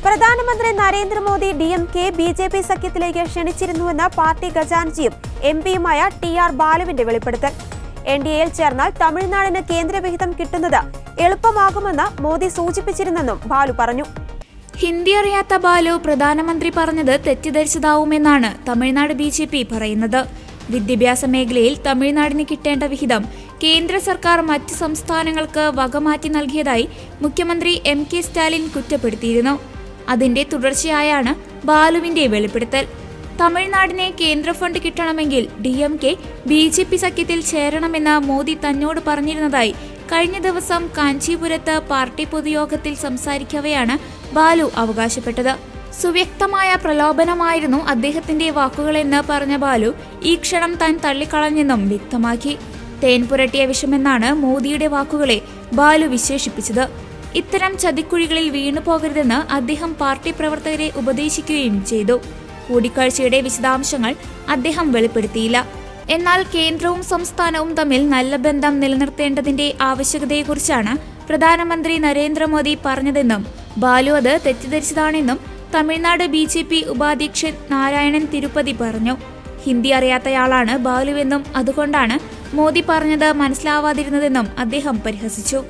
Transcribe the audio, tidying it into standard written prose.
പ്രധാനമന്ത്രി Narendra Modi DMK BJP സഖ്യത്തിലേക്ക് ക്ഷണിച്ചിരുന്നുവെന്ന പാർട്ടി ഖജാൻജിയും MP-യുമായ TR ബാലുവിന്റെ വെളിപ്പെടുത്തൽ. NDAയിൽ ചേർന്നാൽ തമിഴ്നാടിന് കേന്ദ്രവിഹിതം കിട്ടുന്നത് എളുപ്പമാകുമെന്ന് മോദി സൂചിപ്പിച്ചിരുന്നെന്നും ബാലു പറഞ്ഞു. ഹിന്ദി അറിയാത്ത ബാലു പ്രധാനമന്ത്രി പറഞ്ഞത് തെറ്റിദ്ധരിച്ചതാവുമെന്നാണ് തമിഴ്നാട് BJP പറയുന്നത്. വിദ്യാഭ്യാസ മേഖലയിൽ തമിഴ്നാടിന് കിട്ടേണ്ട വിഹിതം കേന്ദ്ര സർക്കാർ മറ്റ് സംസ്ഥാനങ്ങൾക്ക് വകമാറ്റി നൽകിയതായി മുഖ്യമന്ത്രി MK സ്റ്റാലിൻ കുറ്റപ്പെടുത്തിയിരുന്നു. അതിന്റെ തുടർച്ചയായാണ് ബാലുവിന്റെ വെളിപ്പെടുത്തൽ. തമിഴ്നാടിനെ കേന്ദ്ര ഫണ്ട് കിട്ടണമെങ്കിൽ DMK BJP സഖ്യത്തിൽ ചേരണമെന്ന് മോദി തന്നോട് പറഞ്ഞിരുന്നതായി കഴിഞ്ഞ ദിവസം കാഞ്ചീപുരത്ത് പാർട്ടി പൊതുയോഗത്തിൽ സംസാരിക്കവെയാണ് ബാലു അവകാശപ്പെട്ടത്. സുവ്യക്തമായ പ്രലോഭനമായിരുന്നു അദ്ദേഹത്തിന്റെ വാക്കുകളെന്ന് പറഞ്ഞ ബാലു ഈ ക്ഷണം താൻ തള്ളിക്കളഞ്ഞെന്നും വ്യക്തമാക്കി. തേൻ പുരട്ടിയ വിഷമെന്നാണ് മോദിയുടെ വാക്കുകളെ ബാലു വിശേഷിപ്പിച്ചത്. ഇത്തരം ചതിക്കുഴികളിൽ വീണുപോകരുതെന്ന് അദ്ദേഹം പാർട്ടി പ്രവർത്തകരെ ഉപദേശിക്കുകയും ചെയ്തു. കൂടിക്കാഴ്ചയുടെ വിശദാംശങ്ങൾ അദ്ദേഹം വെളിപ്പെടുത്തിയില്ല. എന്നാൽ കേന്ദ്രവും സംസ്ഥാനവും തമ്മിൽ നല്ല ബന്ധം നിലനിർത്തേണ്ടതിന്റെ ആവശ്യകതയെക്കുറിച്ചാണ് പ്രധാനമന്ത്രി നരേന്ദ്രമോദി പറഞ്ഞതെന്നും ബാലു അത് തെറ്റിദ്ധരിച്ചതാണെന്നും തമിഴ്നാട് BJP ഉപാധ്യക്ഷൻ നാരായണൻ തിരുപ്പതി പറഞ്ഞു. ഹിന്ദി അറിയാത്തയാളാണ് ബാലുവെന്നും അതുകൊണ്ടാണ് മോദി പറഞ്ഞത് മനസ്സിലാവാതിരുന്നതെന്നും അദ്ദേഹം പരിഹസിച്ചു.